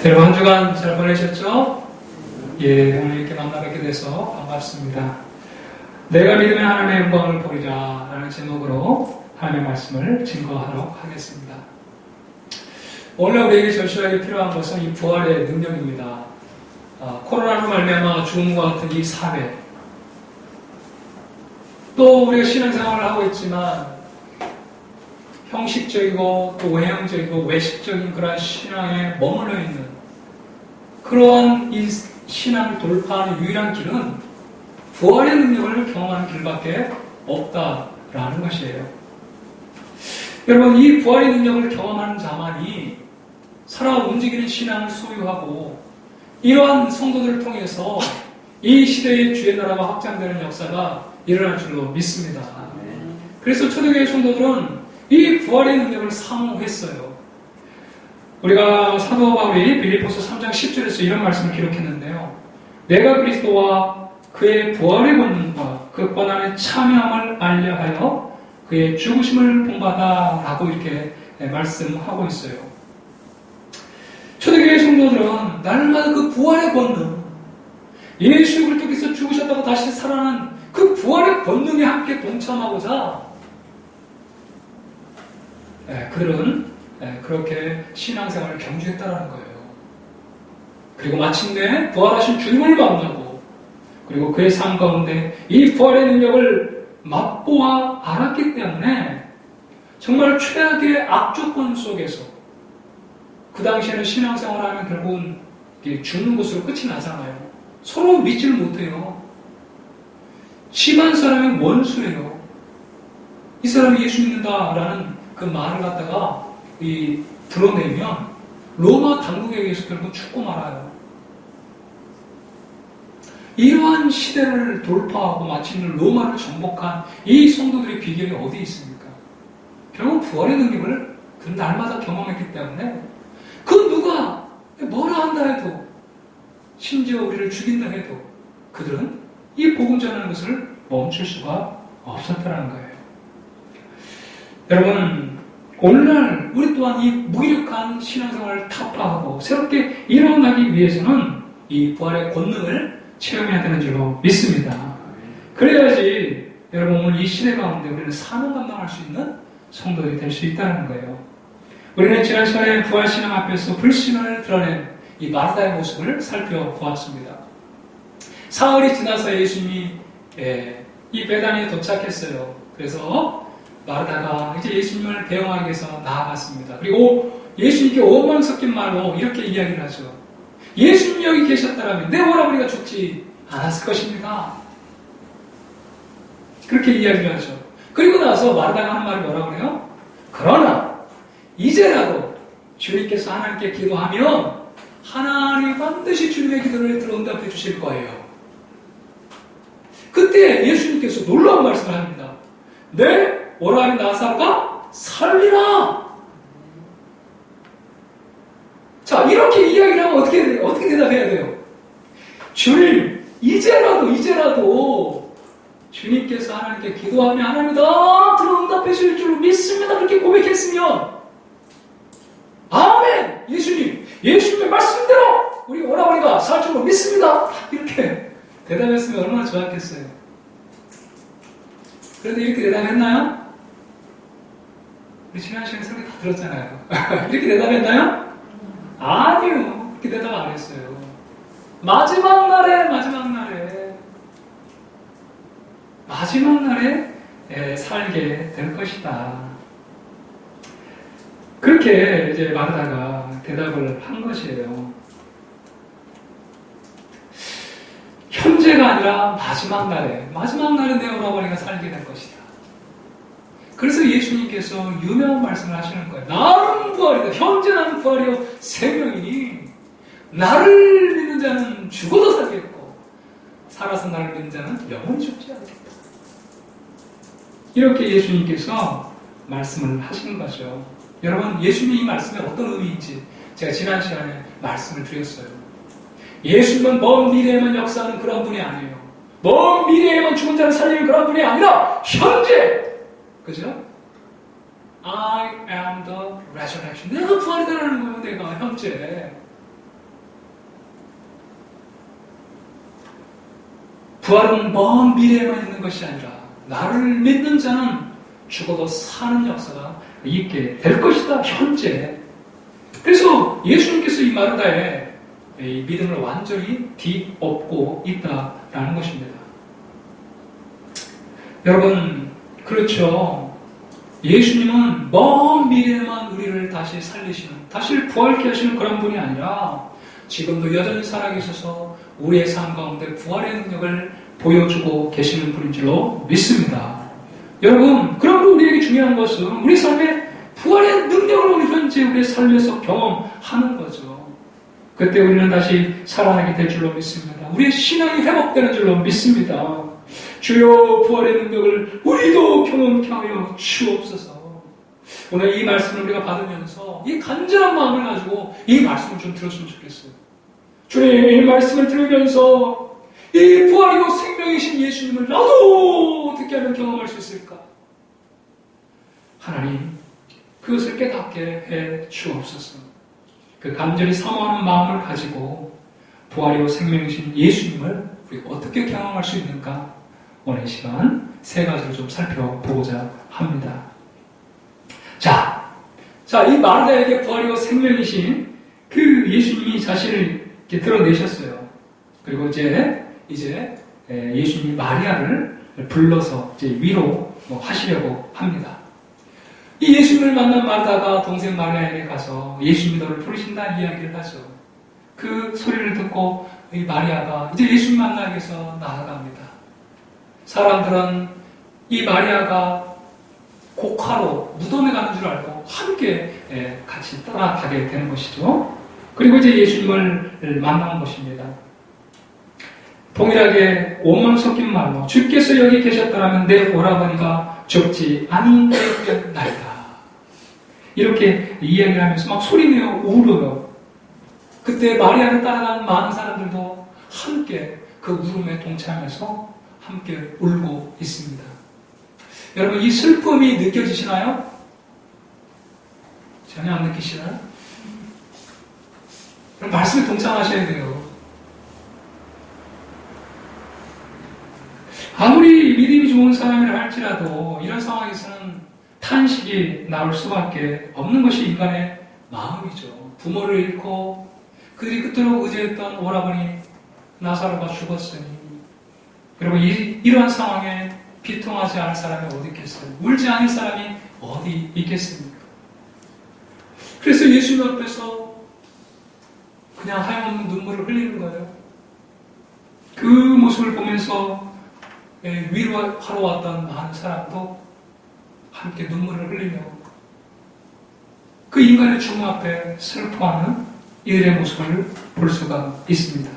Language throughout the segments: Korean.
여러분 한 주간 잘 보내셨죠? 예, 오늘 이렇게 만나뵙게 돼서 반갑습니다. 내가 믿으면 하나님의 영광을 보리라 라는 제목으로 하나님의 말씀을 증거하도록 하겠습니다. 오늘 우리에게 절실하게 필요한 것은 이 부활의 능력입니다. 코로나로 말미암아 죽음과 같은 이 사회, 또 우리가 신앙생활을 하고 있지만 형식적이고 또 외형적이고 외식적인 그러한 신앙에 머물러 있는 그러한 이 신앙을 돌파하는 유일한 길은 부활의 능력을 경험하는 길밖에 없다라는 것이에요. 여러분, 이 부활의 능력을 경험하는 자만이 살아 움직이는 신앙을 소유하고 이러한 성도들을 통해서 이 시대의 주의 나라가 확장되는 역사가 일어날 줄로 믿습니다. 그래서 초대교회 성도들은 이 부활의 능력을 사모했어요. 우리가 사도 바울이 빌립보서 3장 10절에서 이런 말씀을 기록했는데요. 내가 그리스도와 그의 부활의 권능과 그 권한의 참여함을 알려하여 그의 죽으심을 본받아 라고 이렇게 말씀하고 있어요. 초대교회 성도들은 날마다 그 부활의 권능, 예수 그리스도께서 죽으셨다고 다시 살아난 그 부활의 권능에 함께 동참하고자 그들은 그렇게 신앙생활을 경주했다라는 거예요. 그리고 마침내 부활하신 주님을 만나고 그리고 그의 삶 가운데 이 부활의 능력을 맛보아 알았기 때문에 정말 최악의 악조건 속에서 그 당시에는 신앙생활하면 결국은 죽는 것으로 끝이 나잖아요. 서로 믿지를 못해요. 집안 사람의 원수예요. 이 사람이 예수 믿는다라는 그 말을 갖다가 드러내면 로마 당국에 의해서 결국 죽고 말아요. 이러한 시대를 돌파하고 마침내 로마를 정복한 이 성도들의 비결이 어디 있습니까? 결국 부활의 능력을 그 날마다 경험했기 때문에 그 누가 뭐라 한다 해도 심지어 우리를 죽인다 해도 그들은 이 복음 전하는 것을 멈출 수가 없었다는 거예요. 여러분, 오늘날 우리 또한 이 무기력한 신앙생활을 타파하고 새롭게 일어나기 위해서는 이 부활의 권능을 체험해야 되는 줄로 믿습니다. 그래야지 여러분 오늘 이 시대 가운데 우리는 사명 감당할 수 있는 성도들이 될 수 있다는 거예요. 우리는 지난 시간에 부활신앙 앞에서 불신을 드러낸 이 마르다의 모습을 살펴보았습니다. 사흘이 지나서 예수님이 이 베다니에 도착했어요. 그래서 마르다가 이제 예수님을 대응하기 위해서 나아갔습니다. 그리고 예수님께 원망 섞인 말로 이렇게 이야기를 하죠. 예수님이 여기 계셨다면 내 오라버니가 죽지 않았을 것입니다. 그렇게 이야기를 하죠. 그리고 나서 마르다가 하는 말이 뭐라고 그래요? 그러나 이제라도 주님께서 하나님께 기도하면 하나님이 반드시 주님의 기도를 들어응답해 주실 거예요. 그때 예수님께서 놀라운 말씀을 합니다. 내 오라버니 나사로가 살리라. 자, 이렇게 이야기를 하면 어떻게 대답해야 돼요? 주님, 이제라도 주님께서 하나님께 기도하면 하나님이 다 들어응답해 주실 줄로 믿습니다. 그렇게 고백했으면 아멘! 예수님의 말씀대로 우리 오라버니가 살 줄로 믿습니다. 이렇게 대답했으면 얼마나 좋았겠어요. 그런데 이렇게 대답했나요? 우리 지난 시간에 설교 다 들었잖아요. 이렇게 대답했나요? 아니요. 그렇게 대답 안 했어요. 마지막 날에 살게 될 것이다. 그렇게 이제 마르다가 대답을 한 것이에요. 현재가 아니라 마지막 날에 내 오라버니가 살게 될 것이다. 그래서 예수님께서 유명한 말씀을 하시는 거예요. 나는 부활이다. 현재 나는 부활이요 생명이니 나를 믿는 자는 죽어도 살겠고 살아서 나를 믿는 자는 영원히 죽지 않겠다. 이렇게 예수님께서 말씀을 하시는 거죠. 여러분, 예수님이 이 말씀에 어떤 의미인지 제가 지난 시간에 말씀을 드렸어요. 예수님은 먼 미래에만 역사하는 그런 분이 아니에요. 먼 미래에만 죽은 자를 살리는 그런 분이 아니라 현재, 그죠? I am the resurrection. 내가 부활이다라는 거예요. 내가 현재 부활은 먼 미래에만 있는 것이 아니라 나를 믿는 자는 죽어도 사는 역사가 있게 될 것이다. 현재. 그래서 예수님께서 이 마르다의 이 믿음을 완전히 뒤엎고 있다라는 것입니다. 여러분, 그렇죠. 예수님은 먼 미래에만 우리를 다시 살리시는, 다시 부활케 하시는 그런 분이 아니라 지금도 여전히 살아계셔서 우리의 삶 가운데 부활의 능력을 보여주고 계시는 분인 줄로 믿습니다. 여러분, 그러므로 우리에게 중요한 것은 우리 삶에 부활의 능력을 오늘 현재 우리의 삶에서 경험하는 거죠. 그때 우리는 다시 살아나게 될 줄로 믿습니다. 우리의 신앙이 회복되는 줄로 믿습니다. 주여, 부활의 능력을 우리도 경험케 하여 주옵소서. 오늘 이 말씀을 우리가 받으면서 이 간절한 마음을 가지고 이 말씀을 좀 들었으면 좋겠어요. 주님, 이 말씀을 들으면서 이 부활이고 생명이신 예수님을 나도 어떻게 하면 경험할 수 있을까? 하나님, 그것을 깨닫게 해 주옵소서. 그 간절히 사모하는 마음을 가지고 부활이고 생명이신 예수님을 우리가 어떻게 경험할 수 있는가? 오늘 이 시간 세 가지를 좀 살펴보고자 합니다. 자, 이 마르다에게 부활이고 생명이신 그 예수님이 자신을 이렇게 드러내셨어요. 그리고 이제 예수님이 마리아를 불러서 이제 위로하시려고 합니다. 이 예수님을 만난 마르다가 동생 마리아에게 가서 예수님이 너를 부르신다는 이야기를 하죠. 그 소리를 듣고 이 마리아가 이제 예수님 만나기 위해서 나아갑니다. 사람들은 이 마리아가 곡하러 무덤에 가는 줄 알고 함께 같이 따라가게 되는 것이죠. 그리고 이제 예수님을 만난 것입니다. 동일하게 원망 섞인 말로 주께서 여기 계셨더라면 내 오라버니가 죽지 아니하였나이다. 이렇게 이야기를 하면서 막 소리내어 울어요. 그때 마리아를 따라간 많은 사람들도 함께 그 울음에 동참해서 함께 울고 있습니다. 여러분, 이 슬픔이 느껴지시나요? 전혀 안 느끼시나요? 그럼 말씀에 동참하셔야 돼요. 아무리 믿음이 좋은 사람이라 할지라도 이런 상황에서는 탄식이 나올 수밖에 없는 것이 인간의 마음이죠. 부모를 잃고 그들이 그토록 의지했던 오라버니 나사로가 죽었으니, 그리고 이러한 상황에 비통하지 않을 사람이 어디 있겠어요? 울지 않을 사람이 어디 있겠습니까? 그래서 예수님 앞에서 그냥 하염없는 눈물을 흘리는 거예요. 그 모습을 보면서 위로하러 왔던 많은 사람도 함께 눈물을 흘리며 그 인간의 죽음 앞에 슬퍼하는 이들의 모습을 볼 수가 있습니다.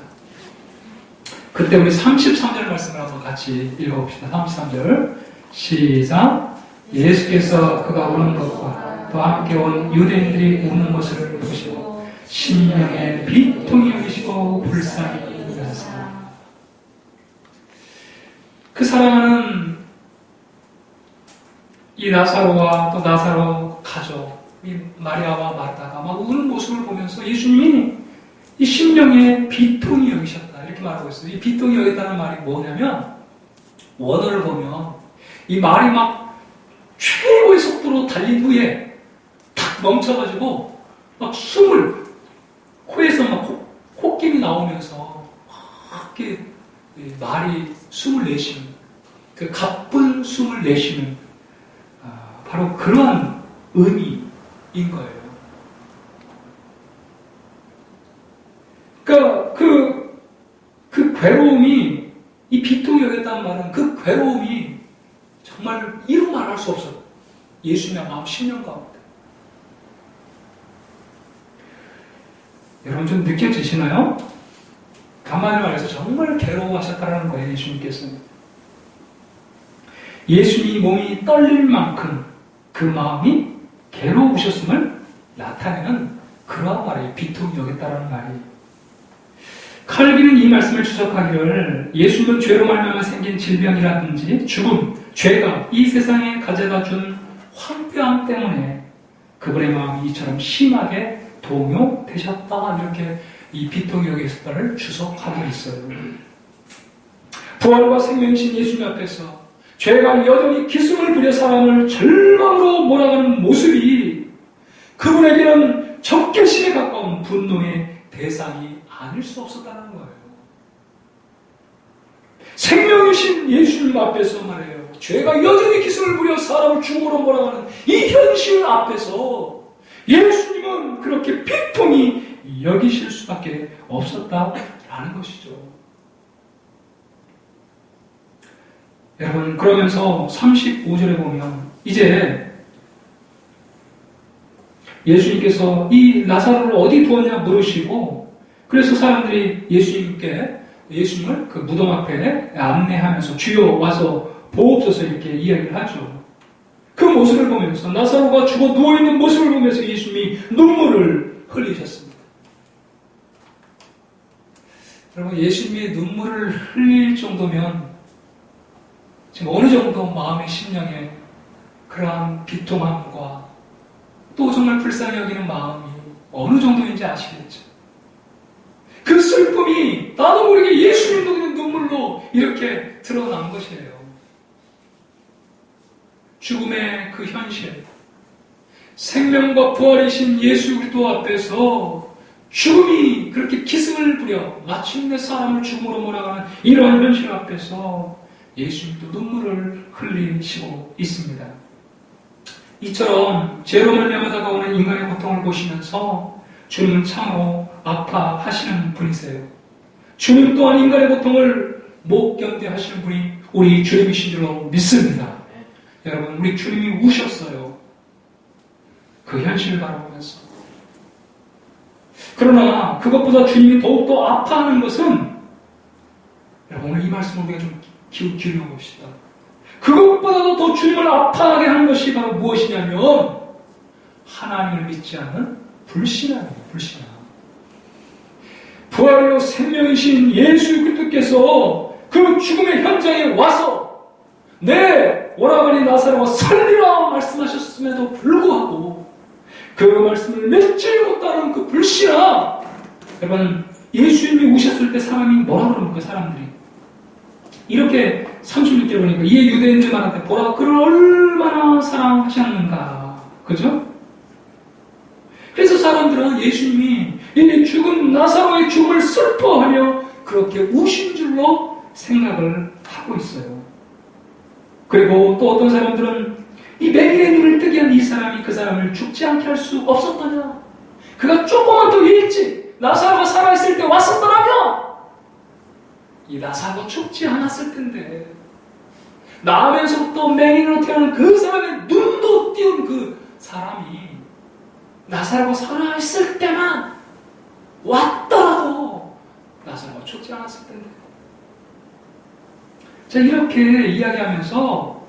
그때 우리 33절 말씀을 한번 같이 읽어봅시다. 33절 시작. 예수께서 그가 우는 것과 또 함께 온 유대인들이 우는 것을 보시고 심령에 비통이 여기시고 불쌍히 여기셨습니다. 그 사랑하는 이 나사로와 또 나사로 가족, 이 마리아와 마르다가 막 우는 모습을 보면서 예수님이 이 심령에 비통이 여기셨다 이렇게 말하고 있어요. 이 비통이 여겼다는 말이 뭐냐면, 원어를 보면 이 말이 막 최고의 속도로 달린 후에 탁 멈춰가지고 막 숨을 코에서 막 콧김이 나오면서 막 이렇게 말이 숨을 내쉬는, 그 가쁜 숨을 내쉬는 바로 그러한 의미인 거예요. 그러니까 그 괴로움이, 이 비통이 여겼다는 말은 그 괴로움이 정말 이루 말할 수 없어요. 예수님의 마음 심령 가운데. 여러분 좀 느껴지시나요? 한마디로 말해서 정말 괴로워하셨다는 거예요, 예수님께서는. 예수님이 몸이 떨릴 만큼 그 마음이 괴로우셨음을 나타내는 그러한 말이에요. 비통이 여겼다는 말이. 칼빈은 이 말씀을 추적하기를 예수님은 죄로 말미암아 생긴 질병이라든지 죽음, 죄가 이 세상에 가져다 준 황폐함 때문에 그분의 마음이 이처럼 심하게 동요되셨다, 이렇게 이 비통이 여겼다를 추적하고 있어요. 부활과 생명이신 예수님 앞에서 죄가 여전히 기승을 부려 사람을 절망으로 몰아가는 모습이 그분에게는 적개심에 가까운 분노의 대상이 아닐 수 없었다는 거예요. 생명이신 예수님 앞에서 말해요. 죄가 여전히 기승을 부려 사람을 죽음으로 몰아가는 이 현실 앞에서 예수님은 그렇게 비통히 여기실 수밖에 없었다라는 것이죠. 여러분, 그러면서 35절에 보면 이제 예수님께서 이 나사로를 어디 두었냐 물으시고, 그래서 사람들이 예수님을 그 무덤 앞에 안내하면서 주여 와서 보옵소서 이렇게 이야기를 하죠. 그 모습을 보면서, 나사로가 죽어 누워있는 모습을 보면서 예수님이 눈물을 흘리셨습니다. 여러분, 예수님이 눈물을 흘릴 정도면 지금 어느 정도 마음의 심령에 그러한 비통함과 또 정말 불쌍히 여기는 마음이 어느 정도인지 아시겠죠? 그 슬픔이 나도 모르게 예수님도 그냥 눈물로 이렇게 드러난 것이에요. 죽음의 그 현실, 생명과 부활이신 예수 그리스도 앞에서 죽음이 그렇게 기승을 부려 마침내 사람을 죽음으로 몰아가는 이러한 현실 앞에서 예수님도 눈물을 흘리시고 있습니다. 이처럼 죄로 말미암아 다가오는 인간의 고통을 보시면서 주님은 참으로 아파하시는 분이세요. 주님 또한 인간의 고통을 못 견뎌하시는 분이 우리 주님이신 줄로 믿습니다. 여러분, 우리 주님이 우셨어요. 그 현실을 바라보면서. 그러나 그것보다 주님이 더욱더 아파하는 것은, 여러분, 오늘 이 말씀을 우리가 좀 기울여 봅시다. 그것보다도 더 주님을 아파하게 하는 것이 바로 무엇이냐면 하나님을 믿지 않는 불신앙이에요. 불신앙. 부활이요 생명이신 예수 그리스도께서 그 죽음의 현장에 와서 내 오라버니 나사로가 살리라 말씀하셨음에도 불구하고 그 말씀을 맺지 못하는 그 불신앙. 여러분, 예수님이 우셨을 때 사람이 뭐라 그럽니까? 사람들이 이렇게 36절 보니까 이에 유대인들 말한테 보라 그를 얼마나 사랑하셨는가. 그죠? 그래서 사람들은 예수님이 이 죽은 나사로의 죽음을 슬퍼하며 그렇게 우신 줄로 생각을 하고 있어요. 그리고 또 어떤 사람들은 이 매일의 눈을 뜨게 한 이 사람이 그 사람을 죽지 않게 할 수 없었더냐. 그가 조금만 더 일찍 나사로가 살아있을 때 왔었더라면 이 나사로가 죽지 않았을 텐데, 나면서부터 맹인으로 태어난 그 사람의 눈도 띄운 그 사람이 나사로가 살아있을 때만 왔더라도 나사로가 죽지 않았을 텐데. 자, 이렇게 이야기하면서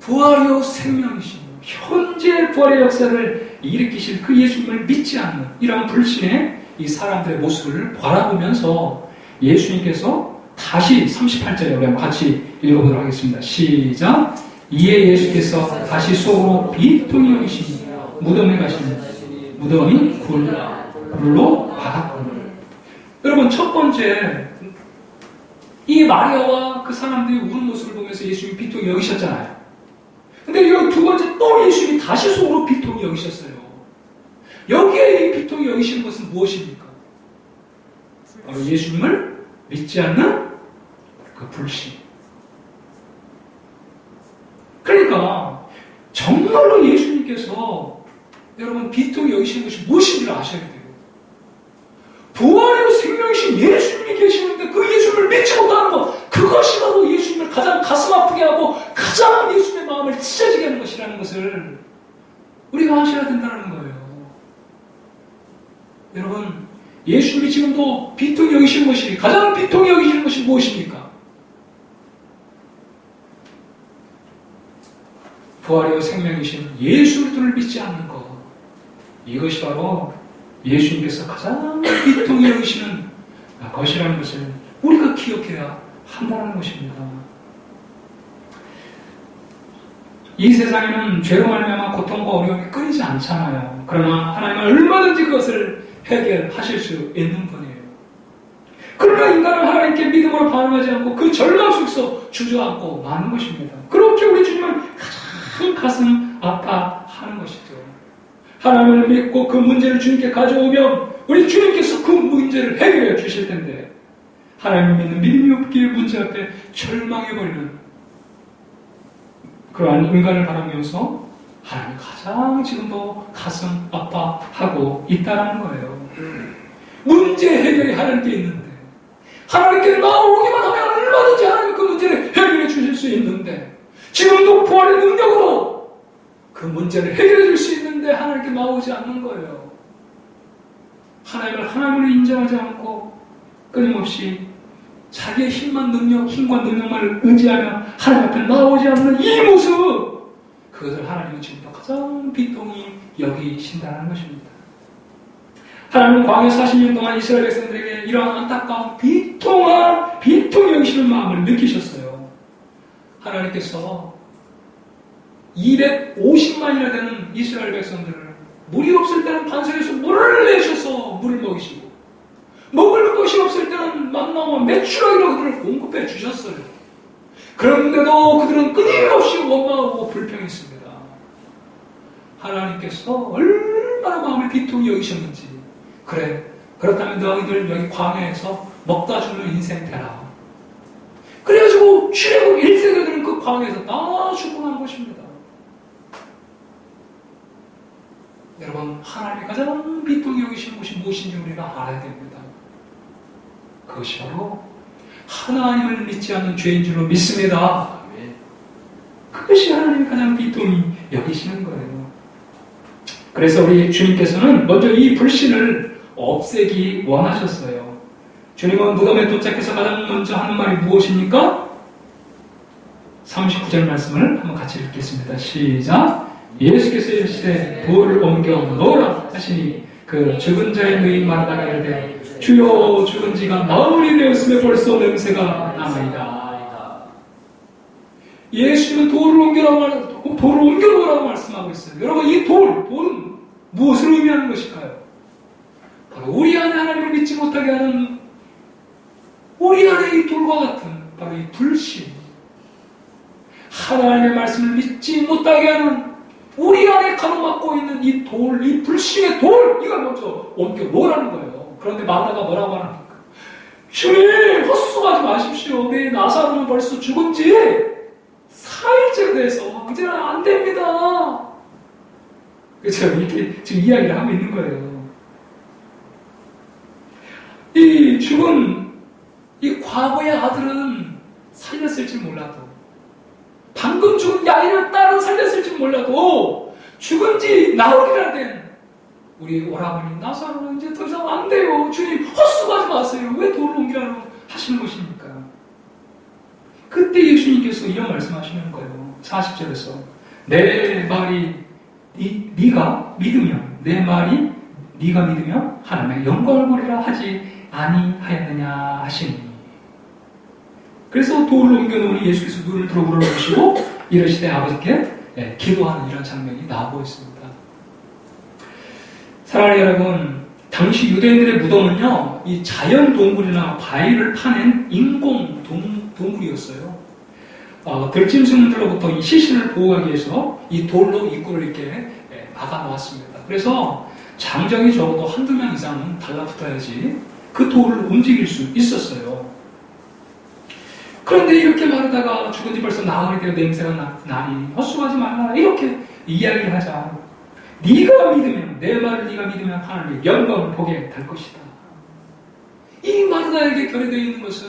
부활이요 생명이신 현재 부활의 역사를 일으키실 그 예수님을 믿지 않는 이러한 불신의 이 사람들의 모습을 바라보면서 예수님께서 다시 38절에 우리 한번 같이 읽어보도록 하겠습니다. 시작. 이에 예수께서 다시 속으로 비통히 여기시니 무덤에 가시니 무덤이 굴로 받았거늘. 여러분, 첫 번째 이 마리아와 그 사람들이 우는 모습을 보면서 예수님이 비통히 여기셨잖아요. 근데 이 두 번째 또 예수님이 다시 속으로 비통히 여기셨어요. 여기에 이 비통히 여기시는 것은 무엇입니까? 바로 예수님을 믿지 않는 그 불신. 그러니까 정말로 예수님께서 여러분 비통히 여기시는 것이 무엇인지를 아셔야 돼요. 부활이요 생명이신 예수님이 계시는데 그 예수님을 믿지 못하는 것, 그것이 바로 예수님을 가장 가슴 아프게 하고 가장 예수님의 마음을 찢어지게 하는 것이라는 것을 우리가 아셔야 된다는 거예요. 여러분, 예수님이 지금도 비통히 여기시는 것이, 가장 비통히 여기시는 것이 무엇입니까? 부활이요 생명이신 예수 그리스도를 믿지 않는 것. 이것이 바로 예수님께서 가장 비통히 여기시는 것이라는 것을 우리가 기억해야 한다는 것입니다. 이 세상에는 죄로 말미암아 고통과 어려움이 끊이지 않잖아요. 그러나 하나님은 얼마든지 그것을 해결하실 수 있는 분이에요. 그러나 인간은 하나님께 믿음으로 반응하지 않고 그 절망 속에서 주저앉고 마는 것입니다. 그렇게 우리 주님은 가장 가슴 아파하는 것이죠. 하나님을 믿고 그 문제를 주님께 가져오면 우리 주님께서 그 문제를 해결해 주실 텐데, 하나님을 믿는 믿음이 없기에 문제 앞에 절망해버리는 그러한 인간을 바라면서 하나님 가장 지금도 가슴 아파하고 있다는 거예요. 문제 해결이 하나님께 있는데, 하나님께 나오기만 하면 얼마든지 하나님 그 문제를 해결해 주실 수 있는데, 지금도 부활의 능력으로 그 문제를 해결해 줄 수 있는데 하나님께 나오지 않는 거예요. 하나님을 하나님으로 인정하지 않고 끊임없이 자기의 힘과 능력만 의지하며 하나님 앞에 나오지 않는 이 모습, 그것을 하나님은 지금도 가장 비통히 여기신다는 것입니다. 하나님은 광야 40년 동안 이스라엘 백성들에게 이러한 안타까운 비통히 여기시는 마음을 느끼셨어요. 하나님께서 250만이나 되는 이스라엘 백성들을 물이 없을 때는 반석에서 물을 내셔서 물을 먹이시고, 먹을 것이 없을 때는 만나와 메추라기로 그들을 공급해 주셨어요. 그런데도 그들은 끊임없이 원망하고 불평했습니다. 하나님께서 얼마나 마음을 비통히 여기셨는지, 그래, 그렇다면 너희들 여기 광야에서 먹다 죽는 인생 되라. 그래가지고 출애굽 1세대들은 그 광야에서 다 죽어난 것입니다. 여러분, 하나님이 가장 비통히 여기시는 것이 무엇인지 우리가 알아야 됩니다. 그것이 바로 하나님을 믿지 않는 죄인 줄로 믿습니다. 그것이 하나님이 가장 비통히 여기시는 거예요. 그래서 우리 주님께서는 먼저 이 불신을 없애기 원하셨어요. 주님은 무덤에 도착해서 가장 먼저 하는 말이 무엇입니까? 39절 말씀을 한번 같이 읽겠습니다. 시작. 예수께서 이르시되 돌을 옮겨 놓으라 하시니 그 죽은 자의 누이 마르다가 이르되 주여, 죽은 지가 나흘이 되었으며 벌써 냄새가 나나이다. 예수님은 돌을 옮겨놓으라고 말씀하고 있어요. 여러분, 이 돌은 무엇을 의미하는 것일까요? 바로 우리 안에 하나님을 믿지 못하게 하는, 우리 안에 이 돌과 같은 바로 이 불신, 하나님의 말씀을 믿지 못하게 하는 우리 안에 가로막고 있는 이 돌, 이 불신의 돌, 이걸 먼저 옮겨 놓으라는 거예요. 그런데 마르다가 뭐라고 하랍니까? 주님, 헛소하지 마십시오. 내 나사로는 벌써 죽은 지 4일째 돼서 이제는 안 됩니다. 그렇죠? 이렇게 지금 이야기를 하고 있는 거예요. 이 죽은 이 과거의 아들은 살렸을지 몰라도, 방금 죽은 야이를 딸은 살렸을지 몰라도, 죽은 지 나흘이나 된 우리 오라버니 나사로는 이제 더 이상 안 돼요. 주님, 헛수고하지 마세요. 왜 돌을 옮기라고 하시는 것입니까? 그때 예수님께서 이런 말씀하시는 거예요. 40절에서 내 말이 네가 믿으면, 내 말이 네가 믿으면 하나님의 영광을 보리라 하지 아니하였느냐 하시니. 그래서 돌을 옮겨놓으니 예수께서 눈을 들어 물어보시고 이러시되 아버지께 기도하는 이런 장면이 나오고 있습니다. 사랑하는 여러분, 당시 유대인들의 무덤은요, 이 자연 동굴이나 바위를 파낸 인공 동굴이었어요. 들짐승들로부터 이 시신을 보호하기 위해서 이 돌로 입구를 이렇게 막아 놓았습니다. 그래서 장정이 적어도 한두 명 이상은 달라붙어야지 그 돌을 움직일 수 있었어요. 그런데 이렇게 말하다가 죽은 지 벌써 나흘이 되어 냄새가 나니 헛수고하지 말라, 이렇게 이야기를 하자. 네가 믿으면, 내 말을 네가 믿으면 하나님의 영광을 보게 될 것이다. 이 마르다에게 결여되어 있는 것은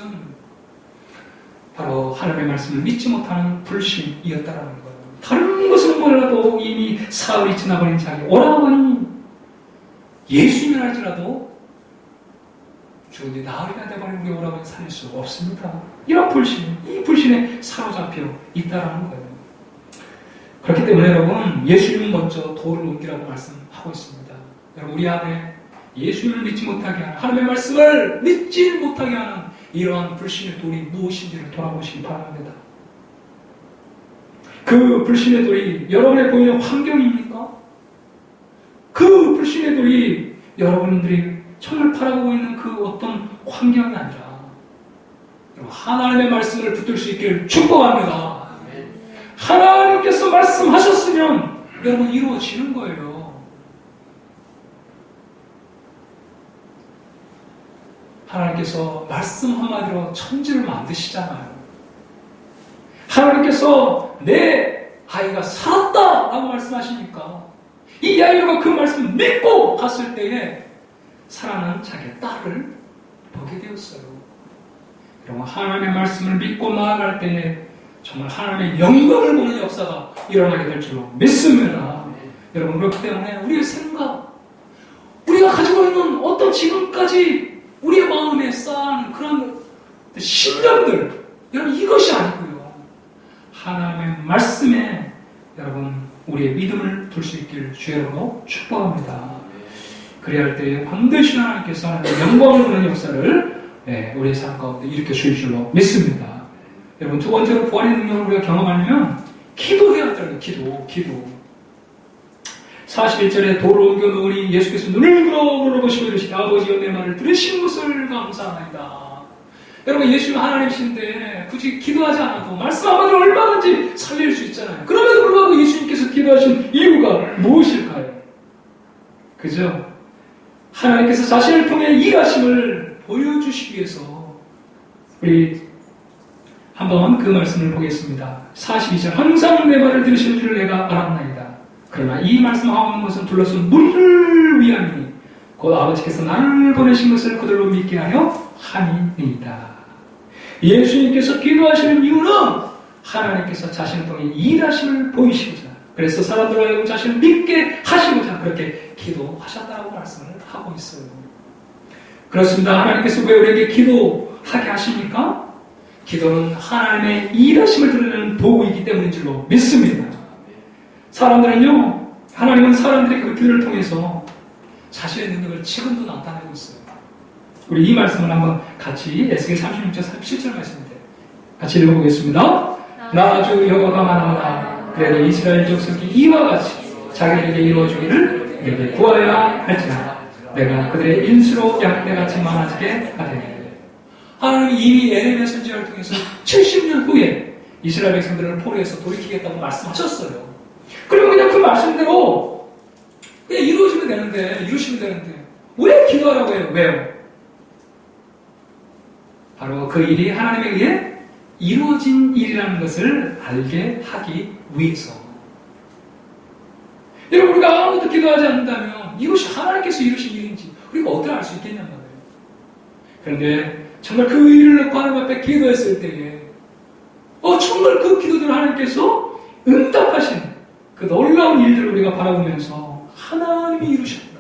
바로 하나님의 말씀을 믿지 못하는 불신이었다라는 거예요. 다른 것은 몰라도 이미 사흘이 지나버린 자기 오라버니 예수님을 알지라도 죽은 지 나흘이나 돼버린 우리 오라버니 살릴 수 없습니다. 이런 불신, 이 불신에 사로잡혀 있다라는 거예요. 그렇기 때문에 여러분, 예수님은 먼저 돌을 옮기라고 말씀하고 있습니다. 여러분, 우리 안에 예수님을 믿지 못하게 하는, 하나님의 말씀을 믿지 못하게 하는 이러한 불신의 돌이 무엇인지를 돌아보시기 바랍니다. 그 불신의 돌이 여러분의 보이는 환경입니까? 그 불신의 돌이 여러분들이 정말 바라보고 있는 그 어떤 환경이 아니라 하나님의 말씀을 붙들 수 있기를 축복합니다. 하나님께서 말씀하셨으면 여러분 이루어지는 거예요. 하나님께서 말씀 한마디로 천지를 만드시잖아요. 하나님께서 내 아이가 살았다 라고 말씀하시니까 이 야이로가 그 말씀을 믿고 갔을 때에 살아난 자기의 딸을 보게 되었어요. 여러분 하나님의 말씀을 믿고 나아갈 때에 정말 하나님의 영광을 보는 역사가 일어나게 될 줄로 믿습니다. 여러분 그렇기 때문에 우리의 생각, 우리가 가지고 있는 어떤 지금까지 우리의 마음에 쌓아놓은 그런 신념들, 여러분 이것이 아니고요. 하나님의 말씀에 여러분 우리의 믿음을 둘 수 있기를 주여로 축복합니다. 그래야 할 때 반드시 하나님께서 하나님의 영광을 보는 역사를 우리의 삶 가운데 일으켜 주실 줄로 믿습니다. 여러분 두 번째로 부활의 능력을 우리가 경험하려면 기도해야 하더라고요. 기도. 41절에 돌을 옮겨 놓으니 예수께서 눈을 들어보시고 이르시되 아버지여 내 말을 들으신 것을 감사하나이다. 여러분 예수는 하나님이신데 굳이 기도하지 않아도 말씀 한마디로 얼마든지 살릴 수 있잖아요. 그럼에도 불구하고 예수님께서 기도하신 이유가 무엇일까요? 그죠? 하나님께서 자신을 통해 일하심을 보여주시기 위해서 우리 한번 그 말씀을 보겠습니다. 42절 항상 내 말을 들으시는 줄을 내가 알았나이다. 그러나 이 말씀하고 있는 것은 둘러쓴 무리를 위함이니 곧 아버지께서 나를 보내신 것을 그들로 믿게 하여 함이니이다. 예수님께서 기도하시는 이유는 하나님께서 자신을 통해 일하심을 보이시고자 그래서 사람들과 하여금 자신을 믿게 하시고자 그렇게 기도하셨다고 말씀을 하고 있어요. 그렇습니다. 하나님께서 왜 우리에게 기도하게 하십니까? 기도는 하나님의 일하심을 드러내는 도구이기 때문인 줄로 믿습니다. 사람들은요, 하나님은 사람들의 그 기도를 통해서 자신의 능력을 지금도 나타내고 있어요. 우리 이 말씀을 한번 같이 에스겔 36절 37절 말씀인데 같이 읽어보겠습니다. 나 주 여호와가 말하노라 그래도 이스라엘 족속이 이와 같이 자기에게 이루어주기를 내게 구하여야 할지라 내가 그들의 인수로 양떼같이 많아지게 하리니. 하나님이 이미 예레미야 선지자를 통해서 70년 후에 이스라엘 백성들을 포로에서 돌이키겠다고 말씀하셨어요. 그리고 그냥 그 말씀대로 그냥 이루어지면 되는데, 이루시면 되는데 왜 기도하라고 해요? 왜요? 바로 그 일이 하나님에 의해 이루어진 일이라는 것을 알게 하기 위해서. 여러분 우리가 아무것도 기도하지 않는다면 이것이 하나님께서 이루신 일인지 우리가 어떻게 알 수 있겠냔 말이에요. 그런데 정말 그 일을 놓고 하나님 앞에 기도했을 때에 정말 그 기도들을 하나님께서 응답하신 그 놀라운 일들을 우리가 바라보면서 하나님이 이루셨다.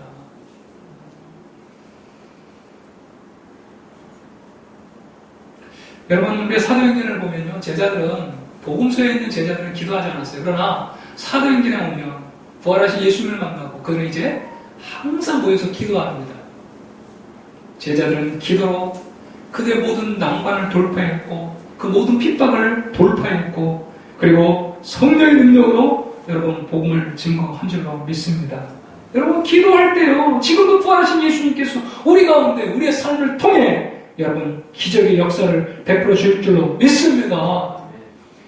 여러분 우리 사도행전을 보면요, 제자들은 복음서에 있는 제자들은 기도하지 않았어요. 그러나 사도행전에 오면 부활하신 예수님을 만나고 그들은 이제 항상 모여서 기도합니다. 제자들은 기도로 그들의 모든 난관을 돌파했고 그 모든 핍박을 돌파했고 그리고 성령의 능력으로 여러분 복음을 증거한 줄로 믿습니다. 여러분 기도할 때요, 지금도 부활하신 예수님께서 우리 가운데 우리의 삶을 통해 여러분 기적의 역사를 베풀어 줄 줄로 믿습니다.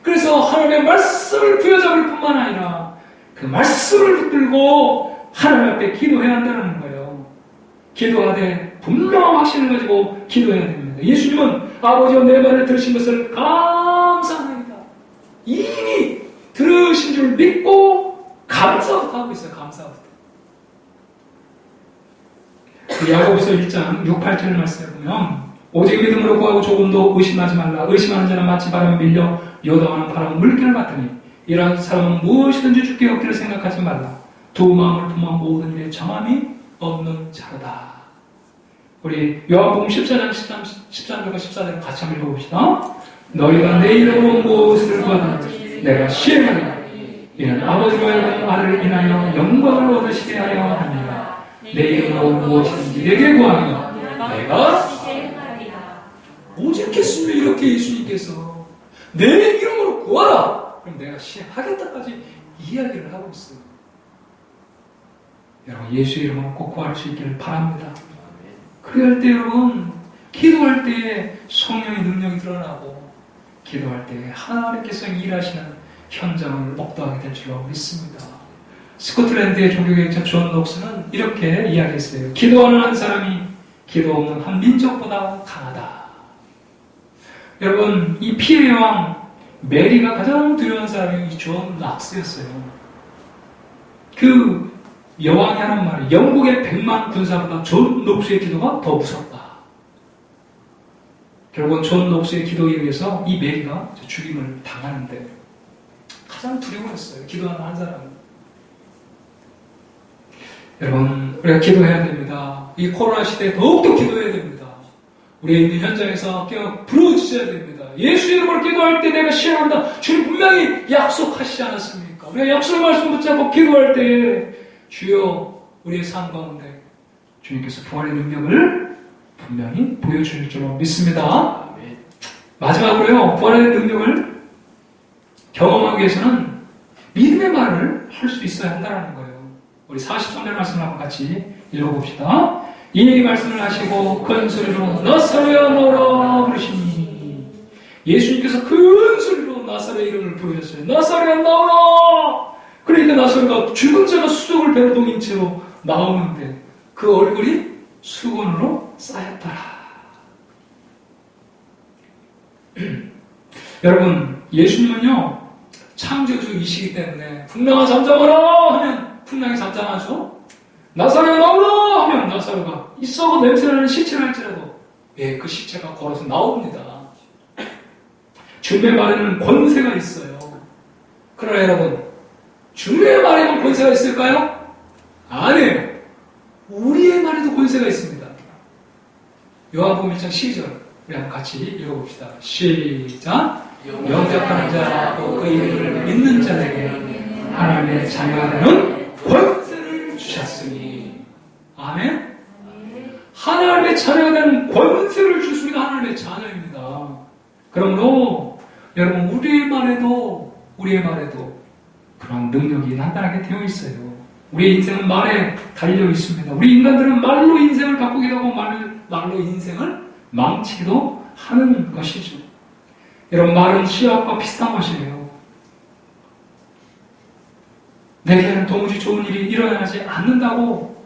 그래서 하나님의 말씀을 부여잡을 뿐만 아니라 그 말씀을 붙들고 하나님 앞에 기도해야 한다는 거예요. 기도하되 분명한 확신을 가지고 기도해야 됩니다. 예수님은 아버지와 내 말을 들으신 것을 감사합니다. 이미 들으신 줄 믿고 감사부터 하고 있어요. 감사부터. 야고보서 1장 6, 8절 말씀을 보면 오직 믿음으로 구하고 조금도 의심하지 말라. 의심하는 자는 마치 바람에 밀려 요동하는 바람 물결 같으니 이러한 사람은 무엇이든지 죽게 얻기를 생각하지 말라. 두 마음을 품어 모든 일에 정함이 없는 자로다. 우리 요한복음 14장 13절과 14절을 같이 한번 읽어봅시다. 너희가 내 이름으로 무엇을 구하든지 내가 시행하리라. 이는 아버지로 하여금 아들을 인하여 영광을 얻으시게 하려 합니다. 내 이름으로 무엇이든지 내게 구하면 내가 시행하리라. 오직했으면 이렇게 예수님께서 내 이름으로 구하라. 그럼 내가 시행하겠다까지 이야기를 하고 있어요. 여러분 예수 이름으로 꼭 구할 수 있기를 바랍니다. 그럴 때 여러분, 기도할 때 성령의 능력이 드러나고 기도할 때 하나님께서 일하시는 현장을 목도하게 될 줄로 믿습니다. 스코틀랜드의 종교개혁자 존 녹스는 이렇게 이야기했어요. 기도하는 한 사람이 기도 없는 한 민족보다 강하다. 여러분, 이 피해 여왕 메리가 가장 두려운 사람이 이 존 녹스였어요. 그 여왕이 하는 말이 영국의 100만 군사보다 존 녹스의 기도가 더 무섭다. 결국은 존 녹스의 기도에 의해서 이 메리가 죽임을 당하는데 가장 두려워했어요. 기도하는 한 사람은. 여러분, 우리가 기도해야 됩니다. 이 코로나 시대에 더욱더 기도해야 됩니다. 우리가 있는 현장에서 깨어 부르짖어야 됩니다. 예수 이름으로 기도할 때 내가 시행한다. 주님 분명히 약속하시지 않았습니까? 우리가 약속의 말씀 붙잡고 기도할 때 주여 우리의 삶 가운데 주님께서 부활의 능력을 분명히 보여줄 줄로 믿습니다. 마지막으로요, 부활의 능력을 경험하기 위해서는 믿음의 말을 할 수 있어야 한다는 거예요. 우리 43절 말씀을 한번 같이 읽어봅시다. 이 말씀을 하시고 큰 소리로 나사로야 나오라 부르시니 예수님께서 큰 소리로 나사로의 이름을 부르셨어요. 나사로야 나오라. 그러니까 나사로가 죽은 자가 수족을 배로 동인 채로 나오는데 그 얼굴이 수건으로 쌓였더라. 여러분, 예수님은요 창조주이시기 때문에 풍랑아 잠잠하라 하면 풍랑이 잠잠하죠. 나사로가 나오라 하면 나사로가 이 썩어 냄새나는 시체를 할지라도 그 시체가 걸어서 나옵니다. 주님의 말에는 권세가 있어요. 그러나 여러분, 주님의 말에는 권세가 있을까요? 아니에요. 우리의 말에도 권세가 있습니다. 요한복음 1장 12절 우리 한번 같이 읽어봅시다. 시작. 영접하는 자하고 그 이름을 믿는 자에게 하나님의 자녀가 되는 권세를 주셨으니. 아멘. 하나님의 자녀가 되는 권세를 주시니까 하나님의 자녀입니다. 그러므로 여러분, 우리의 말에도 그런 능력이 나타나게 되어 있어요. 우리의 인생은 말에 달려 있습니다. 우리 인간들은 말로 인생을 바꾸기도 하고 말로 인생을 망치기도 하는 것이죠. 여러분, 말은 시약과 비슷한 것이에요. 내게는 도무지 좋은 일이 일어나지 않는다고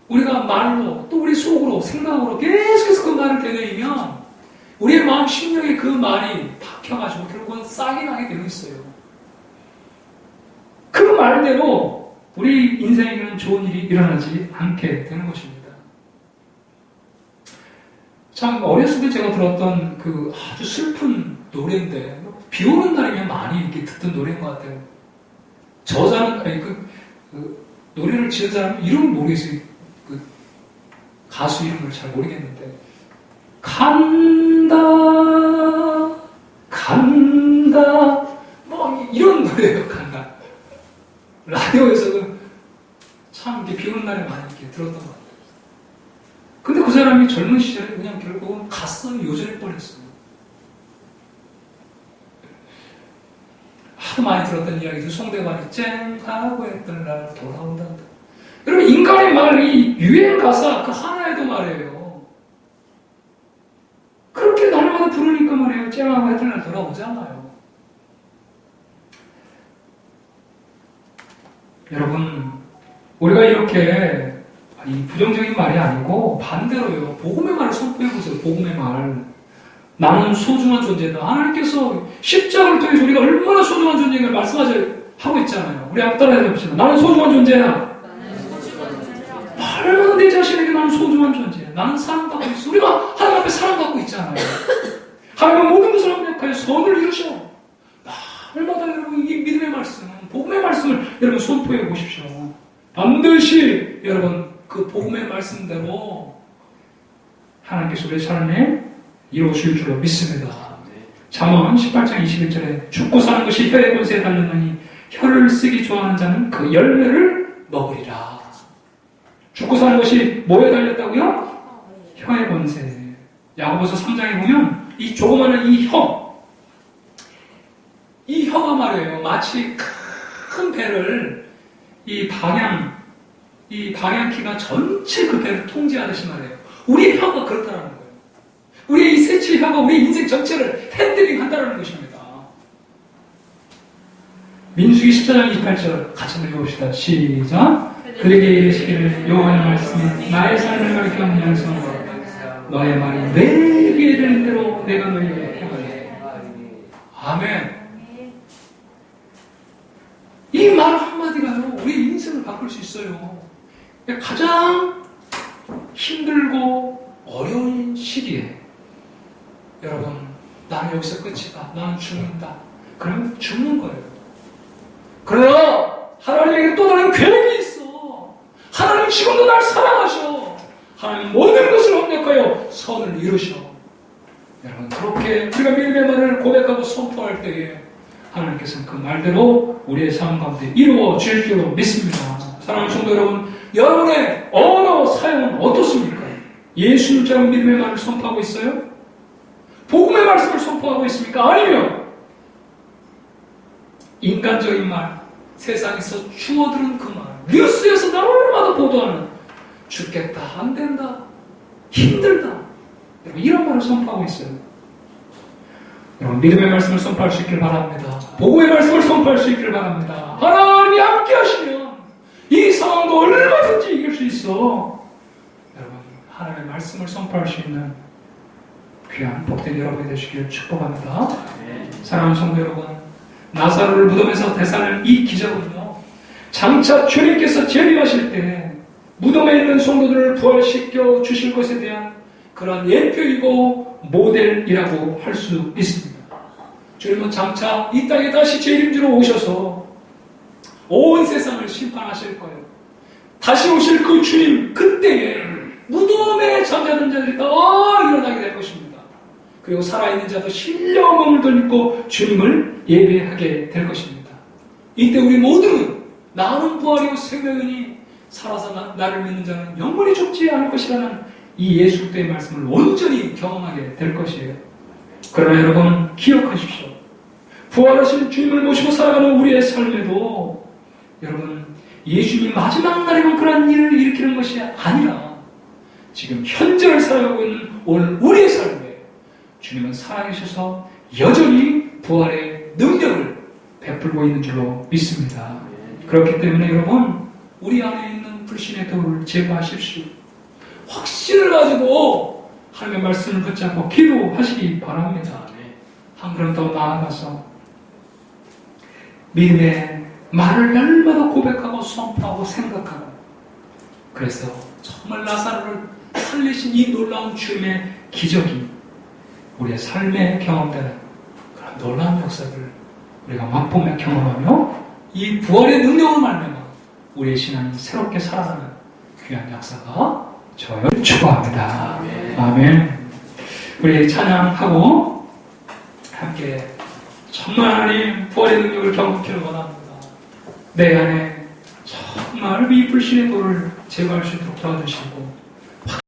우리가 말로 또 우리 속으로 생각으로 계속해서 그 말을 되뇌이면 우리의 마음 심령에 그 말이 박혀가지고 결국은 싹이 나게 되어 있어요. 그 말대로 우리 인생에는 좋은 일이 일어나지 않게 되는 것입니다. 참 어렸을 때 제가 들었던 그 아주 슬픈 노래인데 비 오는 날이면 많이 이렇게 듣던 노래인 것 같아요. 노래를 지은 사람 이름을 모르겠어요. 그 가수 이름을 잘 모르겠는데 간다 뭐 이런 노래예요. 간다. 라디오에서는 참 이렇게 비 오는 날에 많이 이렇게 들었던 것 같아요. 근데 그 사람이 젊은 시절에 그냥 결국은 가슴이 요절해 버렸어요. 하도 많이 들었던 이야기도 송대관이 쨍하고 했던 날 돌아온다. 여러분, 인간의 말이 유행 가사 그 하나에도 말이에요. 그렇게 날마다 부르니까 말이에요. 쨍하고 했던 날 돌아오잖아요. 여러분, 우리가 이렇게 이 부정적인 말이 아니고 반대로요. 복음의 말을 선포해보세요. 복음의 말. 나는 소중한 존재다. 하나님께서 십자가를 통해서 우리가 얼마나 소중한 존재인가 말씀하고 있잖아요. 우리 한번 따라해봅시다. 나는 소중한 존재야. 얼마나 내 자신에게 나는 소중한 존재야. 나는 사랑받고 있어. 우리가 하나님 앞에 사랑받고 있잖아요. 하나님은 모든 것을 완벽하여 선을 이루셔. 날마다 여러분 이 믿음의 말씀, 복음의 말씀을 여러분 선포해 보십시오. 반드시 여러분 그 복음의 말씀대로 하나님께서 우리의 삶에 이루어질 줄로 믿습니다. 잠언 18장 21절에 죽고 사는 것이 혀의 권세에 달렸느니 혀를 쓰기 좋아하는 자는 그 열매를 먹으리라. 죽고 사는 것이 뭐에 달렸다고요? 혀의 권세. 야고보서 3장에 보면 이 조그마한 이 혀가 말이에요. 마치 큰 배를 이 방향키가 전체 그 배를 통제하듯이 말이에요. 우리의 혀가 그렇다는 거예요. 우리의 이 세치 혀가 우리의 인생 전체를 핸들링 한다는 것입니다. 민수기 14장 28절 같이 한번 읽어봅시다. 시작. 그에게 이르시기를 여호와의 말씀이 나의 삶을 밝게 하면서 너의 말이 내 귀에 들린 대로 내가 너희에게 행하리. 아멘. 이 말 한마디가요 우리의 인생을 바꿀 수 있어요. 가장 힘들고 어려운 시기에 여러분 나는 여기서 끝이다. 나는 죽는다. 그러면 죽는 거예요. 그러나 하나님에게 또 다른 계획이 있어. 하나님 지금도 날 사랑하셔. 하나님 모든 것을 협력하여 선을 이루셔. 여러분 그렇게 우리가 믿음의 말을 고백하고 선포할 때에 하나님께서는 그 말대로 우리의 삶 가운데 이루어 주실 줄로 믿습니다. 사랑하는 성도 여러분, 여러분의 언어 사용은 어떻습니까? 예수님처럼 믿음의 말을 선포하고 있어요? 복음의 말씀을 선포하고 있습니까? 아니면 인간적인 말, 세상에서 주워들은 그 말, 뉴스에서 날마다 보도하는 죽겠다, 안 된다, 힘들다, 이런 말을 선포하고 있어요. 여러분 믿음의 말씀을 선포할 수 있길 바랍니다. 복음의 말씀을 선포할 수 있길 바랍니다. 하나님이 함께 하시면 이 상황도 얼마든지 이길 수 있어. 여러분 하나님의 말씀을 선포할 수 있는 귀한 복된 여러분이 되시길 축복합니다. 사랑하는 성도 여러분, 나사로를 무덤에서 되살린 이 기적은요 장차 주님께서 재림하실 때 무덤에 있는 성도들을 부활시켜 주실 것에 대한 그런 예표이고 모델이라고 할 수 있습니다. 주님은 장차 이 땅에 다시 재림주로 오셔서 온 세상을 심판하실 거예요. 다시 오실 그 주님 그때에 무덤에 잠자던 자들이 다 일어나게 될 것입니다. 그리고 살아있는 자도 신령한 몸을 덧입고 주님을 예배하게 될 것입니다. 이때 우리 모두는 나는 부활이요 생명이니 살아서 나를 믿는 자는 영원히 죽지 않을 것이라는 이 예수 그리스도의 말씀을 온전히 경험하게 될 것이에요. 그러나 여러분 기억하십시오. 부활하신 주님을 모시고 살아가는 우리의 삶에도 여러분 예수님이 마지막 날에만 그런 일을 일으키는 것이 아니라 지금 현재를 살아가고 있는 오늘 우리의 삶에 주님은 살아계셔서 여전히 부활의 능력을 베풀고 있는 줄로 믿습니다. 그렇기 때문에 여러분 우리 안에 있는 불신의 돌을 제거하십시오. 확신을 가지고 하나님의 말씀을 붙잡고 기도하시기 바랍니다. 한 걸음 더 나아가서 믿음의 말을 날마다 고백하고 선포하고 생각하고 그래서 정말 나사로를 살리신 이 놀라운 주님의 기적이 우리의 삶에 경험되는 그런 놀라운 역사를 우리가 맛보며 경험하며 이 부활의 능력을 말미암아 우리의 신앙이 새롭게 살아가는 귀한 역사가 저를 축복합니다. 아멘. 우리 찬양하고 함께 정말 하나님 부활의 능력을 경험하기를 원합니다. 내 안에 정말 이 불신의 돌을 제거할 수 있도록 도와주시고